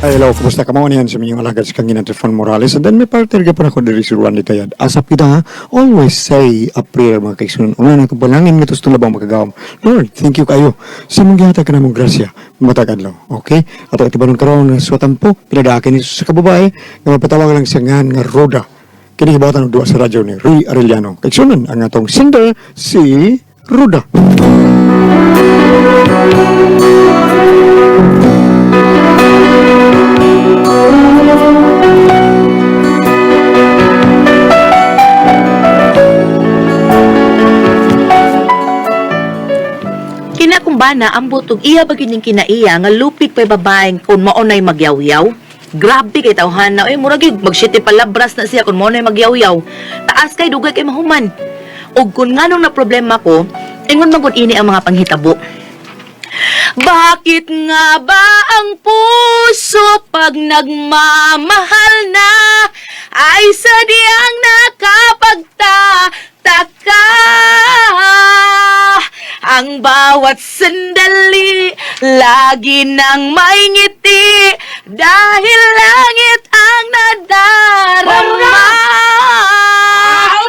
Ay, hello, kumusta ka mo niyan sa minyong alagad sa kangina Trifon Morales? And then may partner ka pa na ko diri si Juan Litayad. Asap kita ha, always say a prayer mga kaigsunan. Una na balangin nga ito labang magagawam. Lord, thank you kayo. Sa mong gihata ka na mong grasya, matagad lang. Okay? At ang itibanon karoon na suwatan po, pinadaakin ni sa kababae, nga mapatawag lang siya nga Roda. Kinihibatan ng duwa sa radyo ni Roy Arellano. Kaigsunan, ang atong singer, si Roda. Kinakumbana ang butog iya bagin yung kinaiya nga lupig pa'y babaeng kung maunay magyaw-yaw. Grabe kay tawhan na, murag yung magsiti palabras na siya kung maunay magyaw-yaw. Taas kay dugay kay mahuman. O kung nga nung na problema ko, ingon magod ini ang mga panghitabo. Bakit nga ba ang puso pag nagmamahal na ay sadyang nakapagtataka? Ang bawat sandali lagi nang may ngiti dahil langit ang nadarama.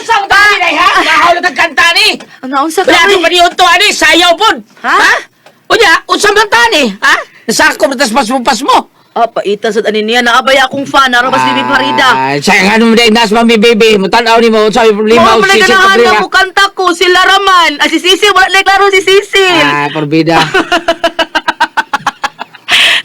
Unsang tani na ha? Mahal na kanta ni. Ano unsa ka? Wala itong maniyon to ani, sayaw po. Ha? Unya, unsang tani, ha? Nasako na tas pas mo. Paita sa tanin niya, naabay akong fan, narabas ni Bibi Farida. Ay, sayang ano mo dahil nas mami baby. Mutanaw ni mo, sabi problema o Malay sisit ka problema. na mo kanta ko, sila Raman. Si Sisi, wala na klaro si Sisi. Ay, porbida.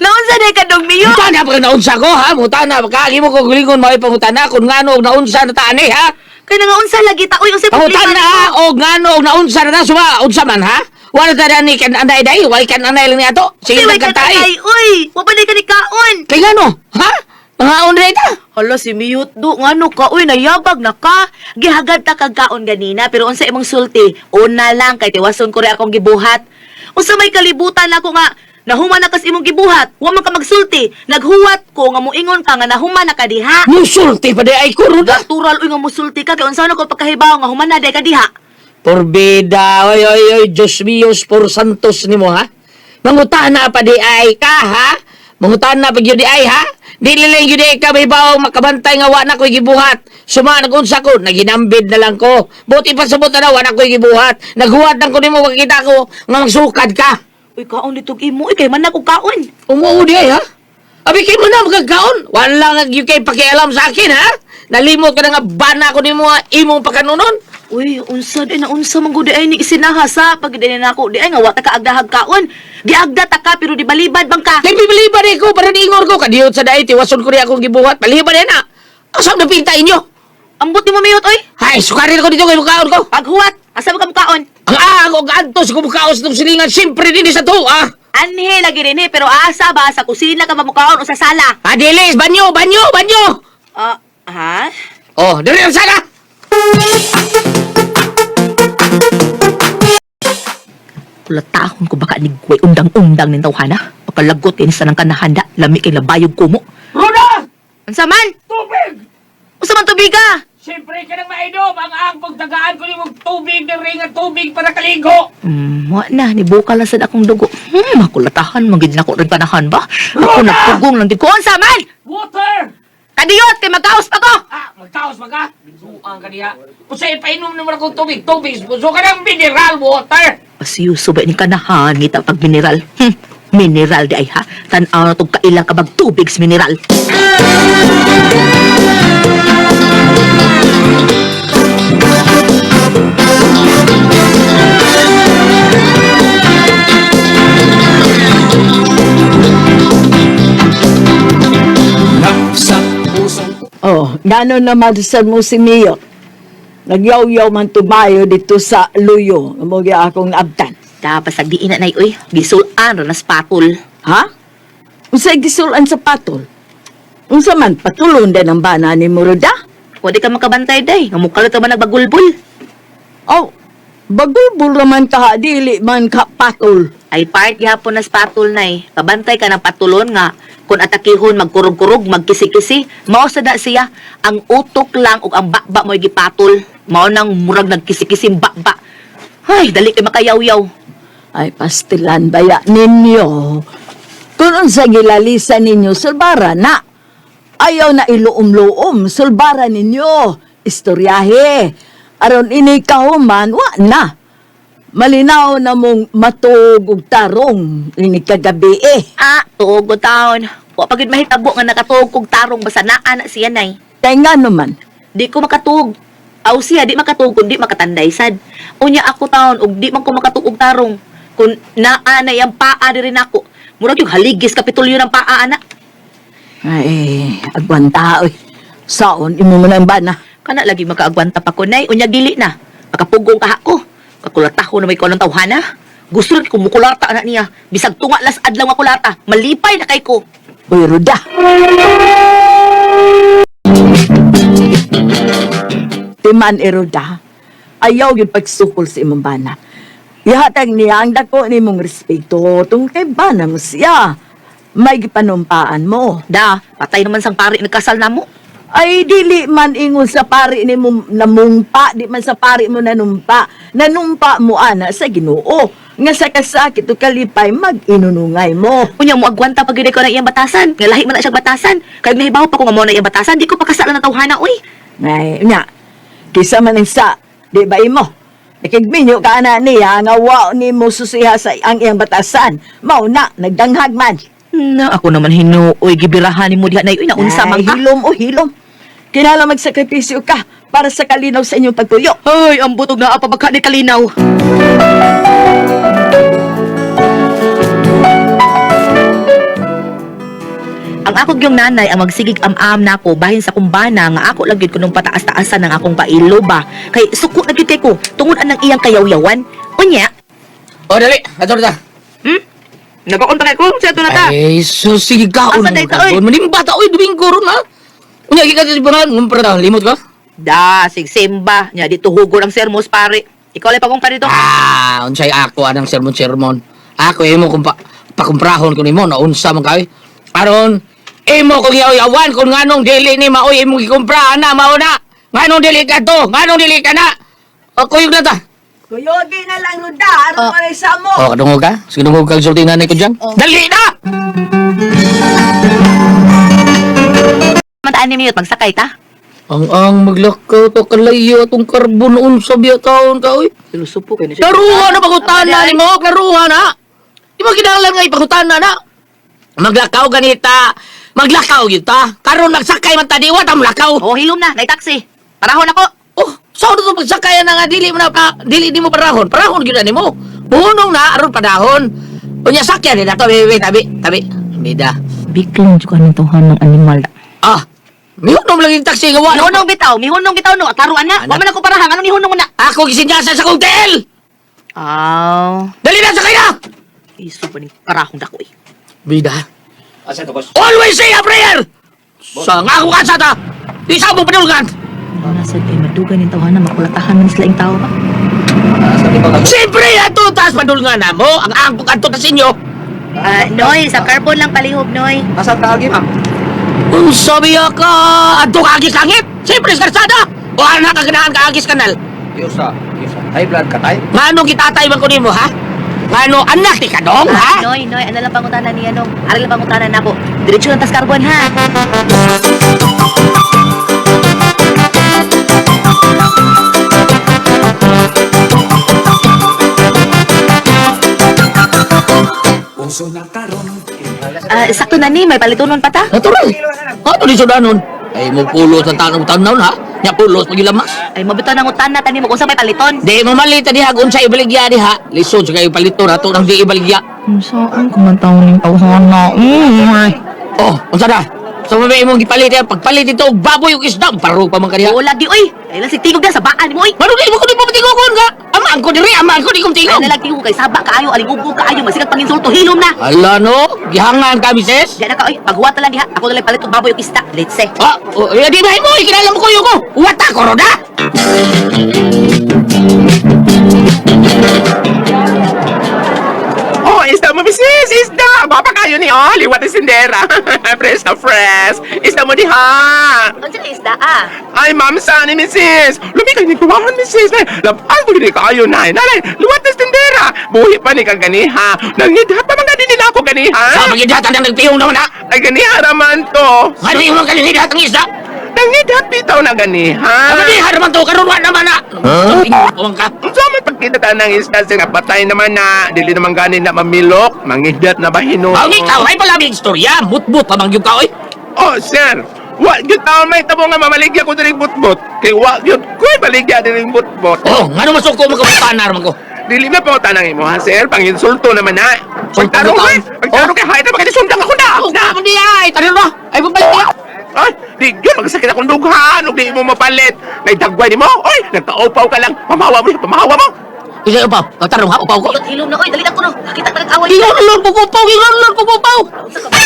Naunsa na ka dong miyo? Mutana pa ka naunsa ko, ha? Mutana, makakali mo kung gulingon mo ay pangutana kung nga no, naunsa na tani, ha? Kaya nga unsa lagi ta, uy, unsay Pangutana, ha? O nga no, naunsa na suma, unsa man, ha? Wala ta ni kan anay day, wala kan anay lang niya to. Sige Uy, nagkantay. uy, wapanay ka ni kaon. Kaya nga no, ha? Mga unray ta. Hala, si Miyut do, ngano ka, uy, nayabag na ka. Gihagad ta kag kaon ganina, pero unsa imong sulti, una lang, kay tiwason ko rin akong gibuhat. Unsa may kalibutan ako nga, nahuman na kas imong gibuhat, wa man ka magsulti. Naghuwat ko nga muingon ka nga nahuman na ka diha. Musulti pa di ay kuruda. Natural uy nga musulti ka, kay unsa na ko pagkahibaw nga human na day ka diha. Porbida, oy, Diyos míos, por santos ni mo, ha? Mangutana pa di ay ka, ha? Mangutana pa yun di ay, ha? Di lang yun di ka, may bawang makabantay nga wa na ko'y gibuhat. Suma, nagunsa ko, naginambid na lang ko. Buti pa sabot na wa na ko'y gibuhat. Naghuwat lang ko ni mo, makikita ko, nga magsukad ka. Uy, kaon ditog imo, uy, kay man ako kaon. Umuo di ay, ha? Abi, kayo mo na magkakaon. Wala nga yung kayo pakialam sa akin, ha? Nalimot ka na nga bana ko ni mo, imong pakanunon. Uy, unsa din na unsa man gud ay ni isinahasa pag di na ako di ay nga wa ta kaagdahag kaon. Giagda ta ka pero di balibad bang ka. Nagbibalibad ko para niingor ko. Kadiyot sa dahi, tiwason ko rin akong gibuhat. Balibad na. Asam na pinta inyo. Ambot ni mo miyot oy. Hay, sukarin ko dito kay mukhaon ko. Paghuwat, asa mo ka mukaon? Ang ako, gantos ko mukhaon sa itong silingan. Siyempre din sa to, ah. Anhe lagi rin pero asa ba sa kusina ka mamukaon o sa sala? Adilis, banyo. Ha? Oh, dali ang sala. Kulatahon ko baka nigway undang-undang ning tawhana. Pagkalagot din sa nang kanahanda, lami kay labayog kumo. Roda! Unsa man? Tubig! Unsa man tubiga? Siyempre ka nang mainom. Ang pagtagaan ko ni mong tubig ng ring at tubig para kaligo. Wa na, nibuka lang sa akong dugo. Makulatahan, magiging ako rin panahan ba? Ako nagpugong lang di ko. Unsa man? Water! Kadiyot, kay magkaos pa ko! Magkaos ba ka? Bisuan ka niya. Kung sa'yo, painom naman akong tubig. So ka ng mineral water. Pasiyo, subay ni kanahan, ngita pag mineral. Mineral di ay ha? Tanaw na itong kailang ka magtubig sa mineral. Oh, nano na madasan mo si Mio. Nagyaw-yaw man tumayo dito sa luyo. Umugi akong naabtan. Tapos nagdiin na uy, gisulan na spatol. Ha? Unsay gisulan sa patol? Unsa man patulon din ang bana ni Muruda? Pwede ka makabantay day, namukal ito ba nagbagulbul? Oh, bagulbul naman ka, dili man ka patol. Ay part gihapon na spatol na Kabantay ka ng patulon nga. Kung atakihon, magkurog-kurog, magkisi-kisi. Mao sada siya, ang utok lang ug ang bakba mo'y gipatol. Mao nang murag nagkisi-kisim bakba. Ay, dali kay makayaw-yaw. Ay, pastilan baya ninyo. Kung unsa gilalisan ninyo, sulbara na. Ayaw na iluom-luom, sulbara ninyo. Istoryahe. Aron ini kahuman, wa na. Malinaw na mong matug og tarong ini kagabi Tuog ko taon. Wa pagid mahitabo nga nakatuog kog tarong basta naa na siya nay. Kaya nga naman, Di ko makatuog. Aw siya di makatuog kun di makatanday sad. Unya ako taon ug di man ko makatuog og tarong. Kun naa na yang paa diri nako. Murag yung haligis kapitulyo ng paa ana. ay, agwanta, oy. Saon, imo mo na ang bana. Kana lagi makaagwanta pa ko nay. Unya dili na. Makapugong kaha ko. Kakulataho na may ko ng tawhana. Gusto rin kumukulata na niya. Bisag tunga las adlaw nga kulata. Malipay na kay ko. Uy, Ruda. Timan, Ruda. Ayaw yung pagsukol sa imong bana. Ihatag niya ang dako ni mong respeto. Tung kay bana mo siya. May gipanumpaan mo. Da, patay naman sang pari nagkasal na mo. Ay, dili man ingon sa pari ni mo namumpa, di man sa pari mo nanumpa. Nanumpa mo, ana, sa Ginoo. Nga sa kasakit o kalipay, mag-inunungay mo. Unya mo agwanta pag ko na iyang batasan. Nga lahi man na siyang batasan. Kaya nahibaw pa ko nga mo na iyang batasan. Di ko pa kasal na tawhana, uy. Ay, nga, kisa man ang sa, di ba imo? Nakigminyo ka na niya, nga wow ni mo susiha sa ang iyang batasan. Mao na, nagdanghag man. Na, ako naman hinuoy, gibirahan ni mo diha na yun. Naunsa man Ay, ka. hilom o hilom. Kinala magsakripisyo ka para sa kalinaw sa inyong pagtuyo. Ay, ang butog na apabagka ni Kalinaw. Ang akog yung nanay ang magsigig am-am na ako bahin sa kumbana nga ako lagi ko nung pataas-taasan ng akong pailo ba. Kay suko na gyud kay ko tungod anang iyang kayaw-yawan. Unya, O, dali. Ato na ta. nagakonta kay ko sa ito na ta. Ay, so sige ka. Asa day ta, oy? Manimba ta, oy. Domingo ron, ha? Unya, gikat sa sibunan. Ngumpara ta. Limot ka? Da, sigsimba. Nya, dito hugol ang sermos pare. Ikaw lang pagong pa dito. Unsay ako anang sermon-sermon. Ako, imo kung pakumprahon ko ni mo, naunsa man kay. Aron, imo kung yaw-yawan kung nganong dili ni maoy imo gikumprahan na, mao na. Nganong dili ka to? Nganong dili ka na? O, kuyog na ta. Kuyogi na lang, Ruda. Ano Oh. man sa mo? O, kadungog ka? Sige, dungog ka sulti nanay ko dyan. Dali na! Mataan ni Miyot, magsakay ta. Ang maglakaw to kalayo atong karbon unsa biya taon ka, oy. Silusupo kayo na siya. Karuha na pagutan na ni mo, karuha na. Di mo kinalan nga ipagutan na. Maglakaw ganita. Maglakaw yun ta. Karon nagsakay man tadiwa ta mulakaw. Oh, hilom na. Nay taxi. Parahon ako. Oh, saan ito pagsakay na nga dili mo na pa, dili di mo parahon. Parahon gyud ni mo. Hunong na aron padahon. Unya sakyan ni dato tabi. Bida. Biglang juga ng tuhan ng animal. Ah. Mihunong lang yung taxi nga wa. Mihunong bitaw no. Taruan na. Anak. Wala na ko parahang. Ano mihunong mo na? Ako gisinyasan sa hotel. Dali na sakay na. Iso pa ni parahong dako eh. Bida. Always say a prayer! Sa nga ako kansa ta! Di sa mo panulgan! Nasa kay madugan yung tawahan na makulatahan man sila yung tao ba? Siyempre ato taas panulgan na mo! Ang angkong kanto ta sinyo! Noy, sa carbon lang palihog, Noy. Asa tagi, ma'am? Kung sabi ka, ato kaagis langit! Siyempre sa karsada! O anak ka ganahan kaagis kanal! Yusa. High blood ka tayo? Nga nung kitatay man ko nimo, ha? Nga nung anak ni Kadong, ha? Noy, ano lang pangutanan niya, no? Ari lang pangutanan na ako. Diretso lang tas carbon, ha? Sakto na ni, may palitunon pa ta. Natural! Ato di sudanon! Ay mo pulos ang tanaw na, ha? Nya pulos pagilamas! Ay, mabito ng utan na, tani mo kung saan may paliton. Di mo malita diha kung sa ibaligya diha. Lisod sa kayo palito na ito nang di ibaligya. Saan kumantaon yung tawahan na? Oh, unsa na? Sa mamay mong gipalit yan, pagpalit ito, baboy yung isda, paro pa man kaniya. Oo, lagi, oy. Ay, lang si tingog na sa baan mo, oy. Mano di mo ko di pa matigokon ka? Amaan ko diri, amaan ko di kong Ay, tingog. nalagting ko kay saba kaayo, alingubog kaayo, masigat panginsulto, hilom na. Ala no, gihangan ka, misis. Diyan na ka, oy. Paghuwat na lang diha. Ako na lang palit og baboy og isda. Let's say. Ah, oh, di ba mo, ikinala mo ko yung ko. Wata ko, Roda. Oh, isda mo, misis! Isda! Bapa kayo ni Oli, what is sindera? Fresh na fresh! Isda mo diha! Ano na isda, ah? Ay, ma'am, saan ni misis? Lumi kayo ni kuwahan, misis! Lapas ko gini kayo, nay! Nanay, luwat na sindera! Buhi pa ni kaganiha! Nangidhat pa mga din ako ganiha. Sa pagidatan ng nagpiyong naman ha. Ay ganiha raman to. Ano yung mga kanihidat ng isda? Nangidat bitaw na ganiha. Ang kanihidat naman to, karunuan naman ha. Tingin ka. So may pagkita ng isda siya patay naman na dili naman ganin na mamilok, mangidat na ba hino. Ang ikaw, ay pala may istorya. But-but pa mangyog ka, oy. Oh, sir. Wa gyud taon may tabo nga mamaligya ko diri butbot. Kay wa gyud ko baligya diri butbot. Oh, nga naman suko magkabutaan na naman ko. Dili na pa tanang imo ha, sir. Panginsulto naman na. Pagtarong Sulto ko. ka? Pagtarong kay hayda magkadisundang ako na. Oh, na, hindi ay. Tanong na. Ay, babalik niya. Ay, di gyud magsakit akong dughan ug di mo mapalit. Nay dagway nimo. Oy, nagpaupaw ka lang. Pamahawa mo. Isa upaw. Tarong ha, upaw ko. Hilom na, oy, dali na ko no. Nakita ka nag-away. Gingalon po ko upaw. Gingalon po ko upaw.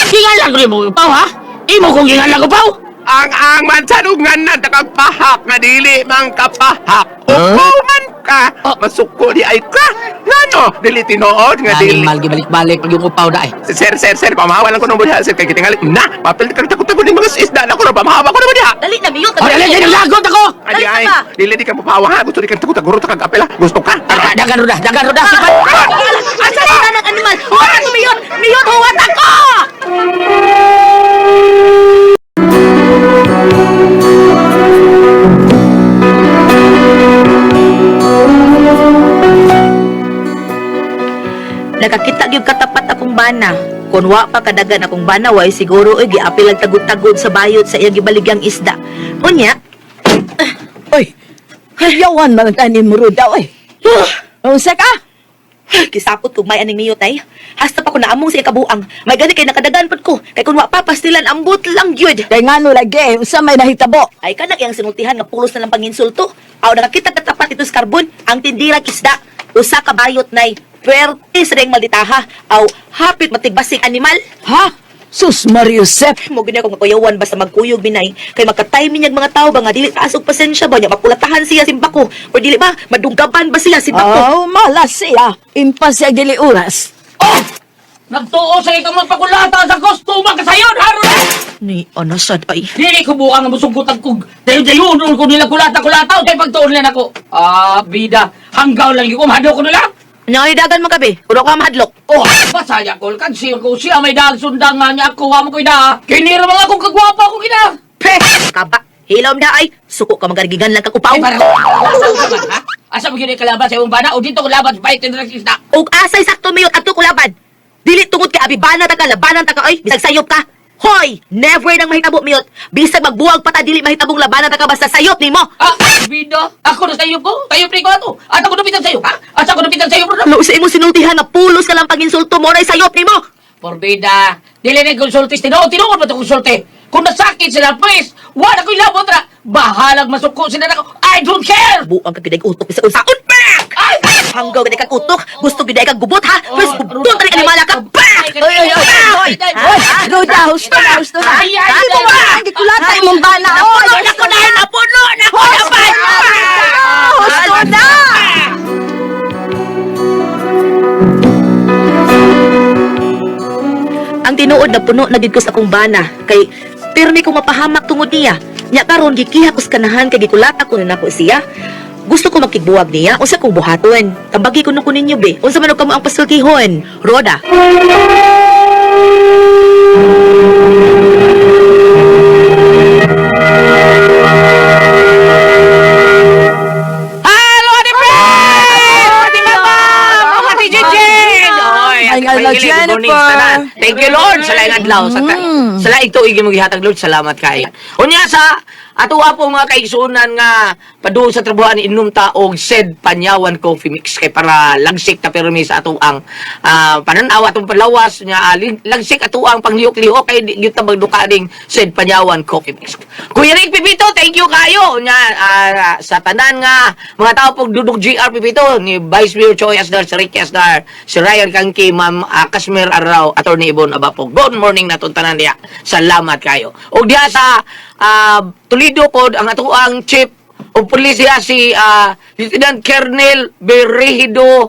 Gingalan ko mo upaw, ha? Imo kong gingalan ko upaw. Ang mansanugan na nakagpahak nga dili mang kapahak. Upuman ka. Masuko di ay ka. Ngano, dili tinuod nga Galing dili. malgi balik-balik pag yung upaw da eh. Sir, pamahawa lang ko ng budiha, sir. Kay kitingali, na, papel ka takot-takot ng mga isda na ko na pamahawa ko ng budiha. Dali na, miyot. O, dali, dali, lagot ako! Ay, Dali ay, ka ba? dili di ka mapahawa ha. Gusto di ka takot-takot kag apel ha. Gusto ka? Dagan ruda, sipat! Asa ka ng animal? Huwag ako miyot! Miyot, huwag ako! Nakakita gyud katapat akong bana. Kung wa pa kadagan akong bana, way siguro oy giapil ang tagod-tagod sa bayot sa iyang gibaligyang isda. Unya, Oy, yawan man ang mo ruda, oy. Unsa ka? kisapot kog may aning miyot ay. Hasta pa ko naamong sa ikabuang. May gani kay nakadagan pod ko. Kay kun wa pa pastilan ambot lang gyud. Kay ngano lagi, unsa may nahitabo? Ay kanak iyang sinultihan nga pulos na lang panginsulto. Aw nakakita katapat ito sa karbon ang tindira isda. Usa ka bayot nay puwerte sa ding malditaha. Aw hapit matigbasing animal. Ha? Sus Mariusep. Mo gini akong makuyawan basta magkuyog binay kay makatime niyag mga tao ba nga dili taas og pasensya ba nya mapulatahan siya simpa ko or dili ba madunggaban ba siya simpa ko. Oh, malas siya. Impas siya dili oras. Oh! Nagtuo sa ikang magpakulata sa kostuma ka sayo, harun! Ni anasad ay. Dili ko buka nga musugutan kog dayo-dayo ko nila kulata-kulata o tayo pagtuon lang ako. Ah, bida. Hanggaw lang yung kumahado ko nila. Nya dagan mo gabi. Kuno ka mahadlok. Oh, basaya ko. Kansiyo ko siya may dahil sundangan niya ako. Wamo ko ina. Kinira mga akong kagwapa ko ina. Pe, kaba. Hilom da ay. Suko ka magarigigan lang kag upaw. Ay, parang asa man, ha? Asa mo yun kalaban sa iyong bana o dito ko laban sa pahit na isda? Og asay sakto miyot adto ko laban. Dili tungod ka abibana ta ka labanan ta ka oy. Bisag sayop ka. Hoy, never nang mahitabo miyot. Bisag magbuwag pa ta dili mahitabong labanan ta ka basta sayop nimo. Ah, bida. Ako na sayo ko. Tayo pre ko ato. At ako napitan sayo, ha? At ako napitan sayo, bro. Ano sa imong sinultihan nga pulos ka lang panginsulto mo na sayop nimo. Porbida. Dili na konsultis. Tinuod ba ito konsulte? Kung nasakit sila, please. Wala ko ilabot na. Bahalag masuko sila na ko. I don't care! Buang ka giday utok sa unsaon back. Ay! Hanggaw giday kag utok, gusto giday kag gubot ha. Mas gubot ka animala ka back. Ruda, husto na. Ay, ay, Ay, ay, ba? ay, Hindi kulata imong bana. Napuno na ko na, napuno na ko na ba. Husto na. Ang tinuod na puno na gid ko sa akong bana kay pirmi ko mapahamak tungod niya. Nya karon gikiha ko sa kanahan kay gikulata ko na nako siya. Gusto ko makigbuwag niya, unsa kong buhaton. Tambagi ko nung kuninyo be. Unsa man og kamo ang pasultihon? Roda. Hello, Ate Fred! Ate Mama! Ate Jenjen! Oy, Ay, Ate ala, Pangili, good morning Jennifer. sa tanan. Thank you, Lord, sa laing adlaw. Sa laing tuig mo gihatag, Lord, salamat kayo. Unya sa ato po mga kaigsunan nga paduol sa trabuhan inom ta og said panyawan coffee mix kay para lagsik ta permi sa ato ang pananaw atong palawas nya lagsik ato ang panglihok-lihok kay gyud ta magduka ding said panyawan coffee mix. Kuya Rick Pipito, thank you kayo nya sa tanan nga mga tao pog dudog GR Pipito ni Vice Mayor Choi Asdar, si Ricky Asdar, si Ryan Kangki, Ma'am Kasmir Arrao, Attorney Ibon Abapog. Good morning na tanan diya. Salamat kayo. Og diya sa Toledo pod ang atuang chief o pulisya si Lieutenant Colonel Brihido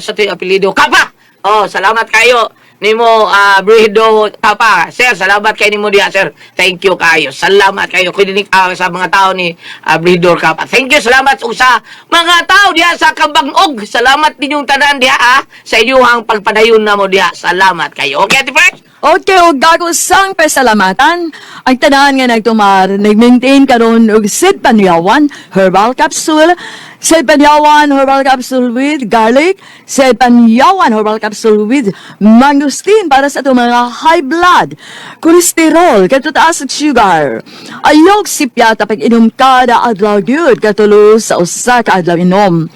sa apelido Kapa. Oh, salamat kayo. nimo Brido Tapa. Sir, salamat kay nimo diha, sir. Thank you kayo. Salamat kayo kini sa mga tao ni Brido Tapa. Thank you, salamat ug sa mga tao diha sa Kabang-og. Salamat ninyong tanan diha sa inyong pagpadayon namo diha. Salamat kayo. Okay, Ate Fresh? Okay, o gago sang pasalamatan. Ang tanan nga nagtumar, nag-maintain karon og Sid Panyawan Herbal Capsule, Sid Panyawan Herbal Capsule with garlic, Sid Panyawan Herbal Capsule with mangosteen para sa itong mga high blood, cholesterol, katutaas og sugar. Ayog sipyata pag inom kada adlaw gyud katulo sa usa ka adlaw inom.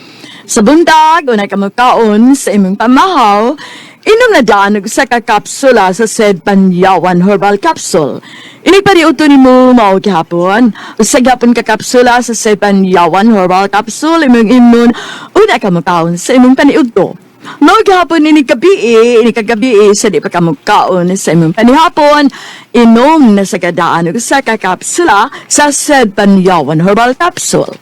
Sa buntag, unay ka magkaon sa imong pamahaw, inom na daan og sa kakapsula sa Sid Panyawan Herbal Capsule. Inigpariuto ni mo mao gihapon. Sa gihapon kakapsula sa Sid Panyawan Herbal Capsule, imong immune, una ka magkaon sa imong paniudto. Mao gihapon ini kagabi sa di pa ka magkaon sa imong panihapon, inom na sa gadaan og sa kakapsula sa Sid Panyawan Herbal Capsule.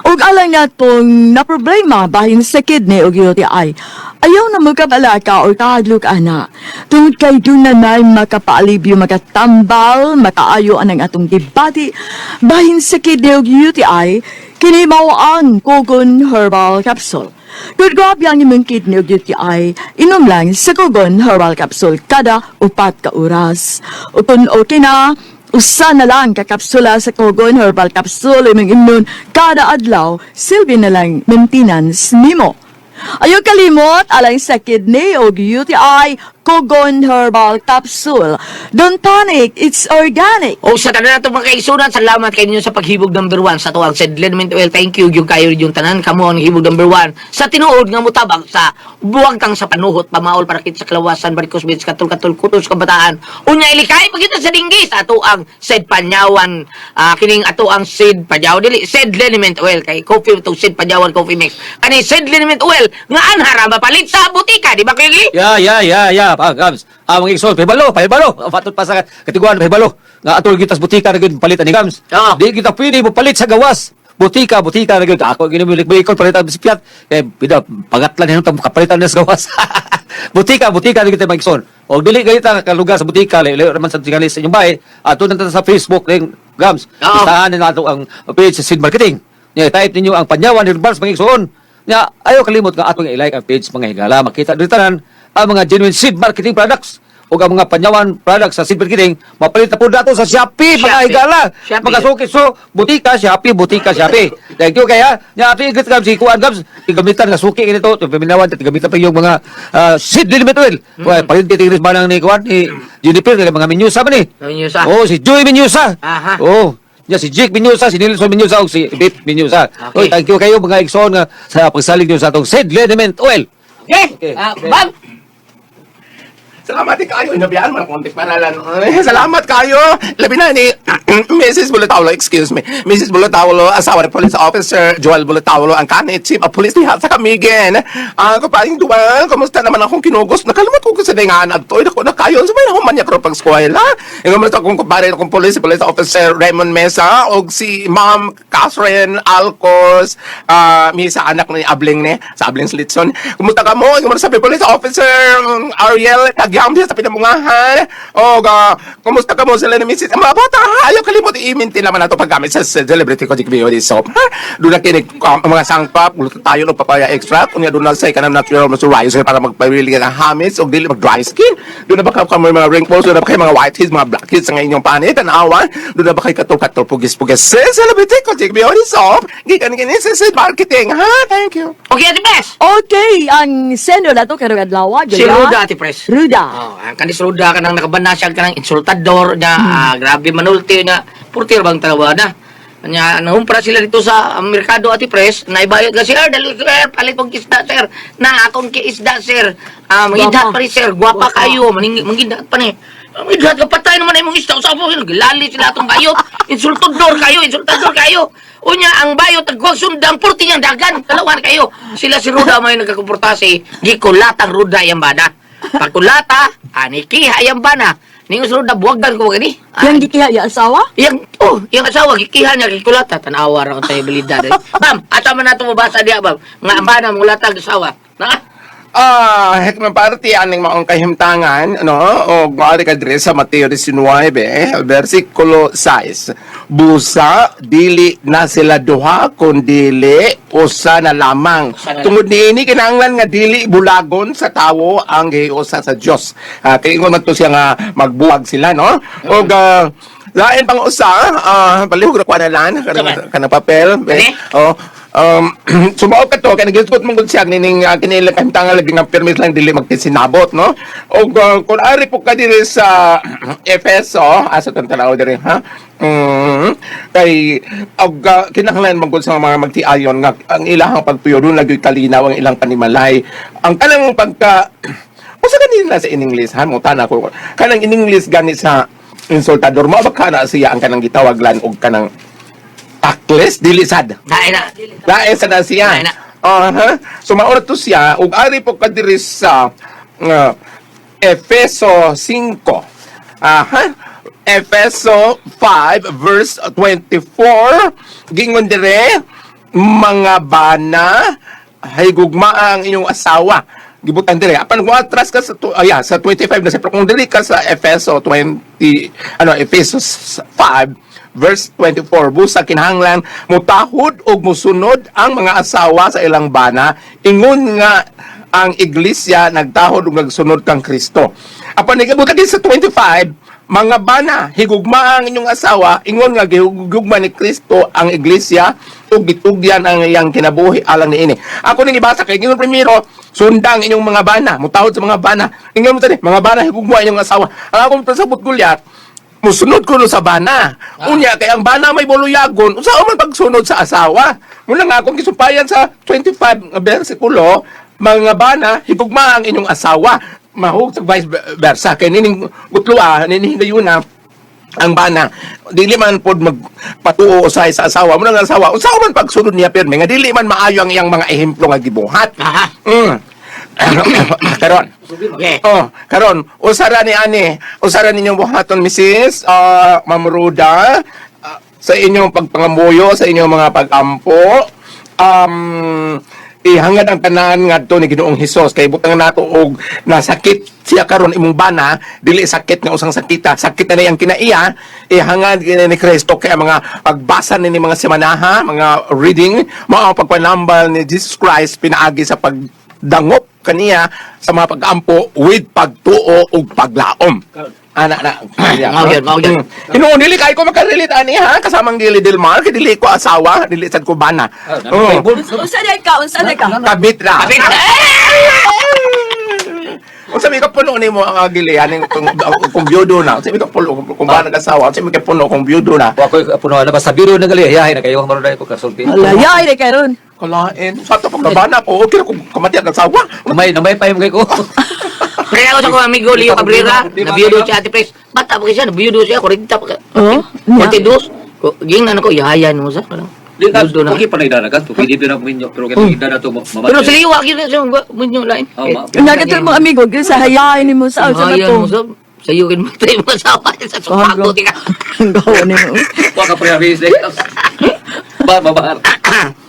Ug alang natong na problema bahin sa kidney ug UTI, ayaw na magkabalaka o kahadlok ana. Tungod kay dunanay makapaalibyo, makatambal, makaayo anang atong dibati bahin sa kidney ug UTI, kini mao ang Kogon Herbal Capsule. Kung grabe ang imong kidney ug UTI, inom lang sa Kogon Herbal Capsule kada 4 ka oras. O kung okay na, usa na lang kakapsula sa Kogon Herbal Capsule imong immune kada adlaw, silbi na lang maintenance nimo. Ayaw kalimot, alay sa kidney o UTI, Kogon Herbal Capsule. Don't panic, it's organic. O sa tanan nato mga kaigsunan, salamat kayo ninyo sa paghibog number 1 sa tuwang Sid Liniment Oil. Thank you, yung kayo yung tanan. Kamo ang hibog number 1 sa tinuod nga mutabang sa buwag kang sa panuhot, pamaol para kit sa kalawasan, barikos, bits, katul-katul, kutos, kabataan. Unya ilikay, pagkita sa dinggis, ato ang Sid Panyawan, kining ato ang Sid Panyawan, dili, Sid Liniment Oil, kay coffee itong Sid Panyawan Coffee Mix. Kani Sid Liniment Oil, nga anhara mapalit sa butika, di ba kayo? Ya, Gams. Mga igsoon, pahibalo. Fatut pa sa katiguan, pahibalo. Nga atol kita sa butika na gud palit ni Gams. Oo. Di kita pwede mo palit sa gawas. Butika na gud. Ako ginimilik ko palitan sa piat. Eh bida pagatlan hinung kapalitan na sa gawas. butika na kita mga igsoon. O dili gayta ka lugar sa butika, layo naman sa tingali sa inyong bahay. Ato na sa Facebook ning Gams. Oo. Listahan na nato ang page sa Sid Marketing. Nya type ninyo ang Panyawan Herbals mga igsoon. Nya ayo kalimot nga atong i-like ang page mga higala, makita diri tanan ang mga genuine seed marketing products o ang mga Panyawan products sa seed marketing mapalit na po dato sa Shopee mga higala, Shopee. mga suki. So butika Shopee. Thank you kaya nya ato igit Gams si Kuan Gams igamitan nga suki kinito to Panyawan igamitan pa yung mga seed limit oil. Palit titigris ba lang ni Kuan ni Juniper kay mga Menyusa ba ni? Menyusa. Oh, si Joy Menyusa. Aha. Oh, ya si Jake Menyusa, si Nilson Menyusa, ug si Bip Menyusa. Okay. Oy, thank you kayo mga igsoon nga sa pagsalig niyo sa atong Seed Liniment Oil. Okay, Okay. Bam! Salamat kayo, inabiyaan mo ng konti paralan. Salamat kayo. Labi na ni Mrs. Bulutaulo, excuse me. Mrs. Bulutaulo, asawa ni Police Officer Joel Bulutaulo, ang kanit chief of police niya sa Kamigen. Kapaling duwan, kumusta naman akong kinugos? Nakalimot ko sa dengaan at to'y ako na kayo. Sabay na humanyak ko pang eskwela. Yung kumusta akong kumpare akong Police Officer Raymond Mesa o si Ma'am Catherine Alcos, sa anak ni Abling ni, sa Abling Slitson. Kumusta ka mo? Kumusta sabi Police Officer Ariel Tagyam sa pinamunggahan. O, kumusta ka mo sila ni Mrs. Mga bata, ayaw kalimot i-maintain naman nato paggamit sa celebrity ko beauty soap. Doon na kinig mga sangpap, gulutan tayo ng papaya extract. Kung doon na sa ikanang natural moisturizer para magpawili ka ng hamis o dili mag-dry skin. Doon na ba kayo mga wrinkles, doon na ba kayo mga whiteheads, mga blackheads sa inyong panit, tanawan. Doon na ba kayo katul-katul, pugis-pugis sa celebrity ko beauty soap. Gikan-gikan sa marketing, ha? Thank you. Okay, Ate Pres! Okay, ang seno na to karong adlaw. Si Ruda, Ate Pres. Ruda. Oh, ang kanis Ruda ka nang nakabanasyan ka ng insultador niya, grabe manulti niya, purtir bang talawa na. Kanya, nahumpra sila dito sa merkado, Ati Pres, naibayad ka, sir, dali, sir, palit pong isda, sir, na akong kiisda, sir, mangidhat pa rin, sir, guwapa kayo, mangidhat pa ni. Mangidhat ka, patay naman ay mong isda, usapo, gilali sila itong bayot, insultador kayo. Unya, ang bayot, nagkuwag sundang, purti niyang dagan, kalawan kayo. Sila si Ruda may nagkakomportasi, gikulatang Ruda yung bana. Pagkulata, anikiha yung bana. Ningon sa Ruda, buwagdan ko gani. Yang gikiha ya asawa? Yung asawa, gikiha niya, kikulata, tanawa raw tayo balidad. Bam, ata man nato mabasa diya, bam. Nga ang bana, mulatag asawa. Na? Party aning maong kahimtangan, no? O maari ka dire sa Mateo 19, versikulo 6. Busa, dili na sila duha, kundili, usa na lamang. Tungod niini, kinahanglan nga dili bulagon sa tawo ang giusa sa Dios. Kaya man to siya nga magbuwag sila, no? O lain pang usa, palihog ra kwa na lan, kanang papel. Sumaot ka to, kaya nagisgot mong siya, nining kinilang kahimtangan lagi nga permis lang dili magtisinabot, no? O kung ari po ka diri sa Efeso, asa itong tanaw diri, ha? Kay, kinahanglan magod sa mga magtiayon nga, ang ilang pagtuyo, doon lagi kalinaw ang ilang panimalay. Ang kanang pagka, o sa kanina sa in-English, ha? Mutana ko, kanang in-English gani sa insultador, mabaka na siya ang kanang gitawaglan o kanang takles, dilisad. Lain sa na siya. So, mauna to siya, ug ari po kadiri sa Efeso 5. Efeso 5, verse 24. Gingon dire, mga bana, haygugma ang inyong asawa. Gibutan dire. Apan kung atras ka sa sa 25 na siya. Pero kung dili ka sa Efeso 5, verse 24, busa kinahanglan mutahod og musunod ang mga asawa sa ilang bana, ingon nga ang iglesia nagtahod ug nagsunod kang Kristo. Apan gibutan din sa 25, mga bana, higugma ang inyong asawa, ingon nga gihugma ni Kristo ang iglesia ug gitugyan ang iyang kinabuhi alang niini. Ako ning ibasa kay ingon primero, sundang inyong mga bana, mutahod sa mga bana. Ingon mo tani, mga bana higugma inyong asawa. Ang akong pasabot Gulyat, musunod ko no sa bana. Unya kay ang bana may buluyagon, unsa man pagsunod sa asawa. Muna nga akong gisumpayan sa 25 nga bersikulo, mga bana higugma ang inyong asawa. Mahug sa vice versa kay nining gutlua, nining gayuna ang bana dili man pod magpatuo usay sa asawa mo nga asawa unsa man pagsunod niya pirmi nga dili man maayo ang iyang mga ehemplo nga gibuhat. Karon. Karon usara ni ani, usara ninyong buhaton Mrs. Ma'am Ruda, sa inyong pagpangamuyo, sa inyong mga pag-ampo. Ihangad ang tanan ngadto ni Ginoong Hesus kay butang nato og nasakit siya karon imong bana, dili sakit nga usang sakita, sakit na niyang kinaiya. Ihangad ni Kristo kay mga pagbasa ni mga semanaha, mga reading, mao pagpanambal ni Jesus Christ pinaagi sa pagdangop kaniya sa mga pag-ampo with pagtuo ug paglaom. Ana na. Mao gyud. Hinuon dili kay ko makarelate ani ha kasamang dili Dilmar kay dili ko asawa, dili sad ko bana. Unsa day ka? Kabit ra. Unsa mi ka puno nimo ang agilian kung byudo na. Unsa mi ka puno kung bana kasawa, unsa mi ka puno kung byudo na. Wa ko puno na basta biro na gali, yahay na kayo maron na ko kasulti. Alayay day karon. Kalain, sa to pag bana ko, okay ko kamati ang kasawa. Namay pa yung kay ko. Pre ako sa ko amigo Leo Cabrera, nabiyudo siya ate Pres. Bata pa siya, nabiyudo siya, 40 pa. Oh, 42. Ging na ko yahayan mo sa. Dito na. Okay pa na idanagan to. Pwede na minyo pero kaya idana to mamatay. Pero sa liwa gyud sa minyo lain. Nagatul mo amigo, sa hayain nimo sa sa Yahayan mo to. sa sayo kin matay mo sa sa supago tika. Gawa nimo. Wa ka pre-avis dai. Babar.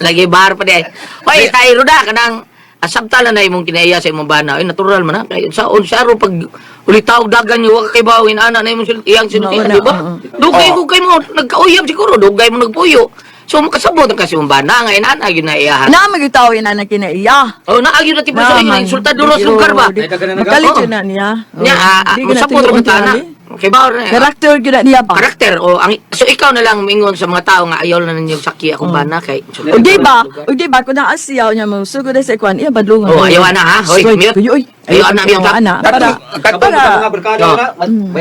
Lagi bar pa di. Hoy, tayo Ruda kanang asabtalan na imong kinaiya sa imong bana. Ay natural man na kay sa aro pag ulitaw dagan yo kay bawin ana na imong iyang sinutian di ba? Dugay ko kay mo nagkauyab siguro, dugay mo nagpuyo. So makasabot ang kasi imong bana nga inana gyud na iyahan. Na magitawin na kinaiya. Oh, naagyo na tipo sa inyo insulta duros lugar ba? Magalit yun na niya. Nya, masabot ang tana. Okay ba? Karakter yun na niya ba? Karakter o ang so ikaw na lang mingon sa mga tao nga ayaw na ninyo sakya akong bana kay. O di ba kung naasiyaw niya mo, sugod na sa ikwan, iya badlungan. Oh, ayaw na ha. Hoy, mute. Ayaw na mute.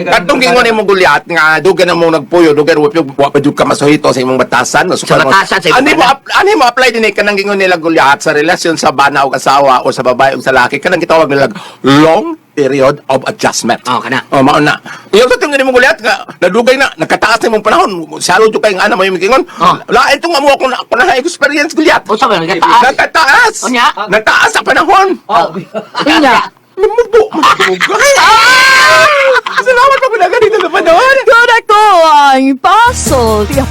Katong gingon nimo Gulyat nga dugan na mo nagpuyo, dugan wa pa jud ka masuhito sa imong batasan. Sa batasan sa imong Ani mo apply din kanang gingon nila Gulyat sa relasyon sa bana o asawa o sa babae o sa laki kanang gitawag nila long period of adjustment. Oh, kana. Oh, mao na. Iyo sa tingin mo Gulyat nga nadugay na nakataas na imong panahon. Salo jud kay nga ana mo gingon. Lain tong amo ako na experience Gulyat. O sabi nagataas. Nakataas. Onya. Nagtaas sa panahon. Inya. Lumubo mo dugay. Salamat pa pala ganito na panahon. Good ako ang paso. Tiyak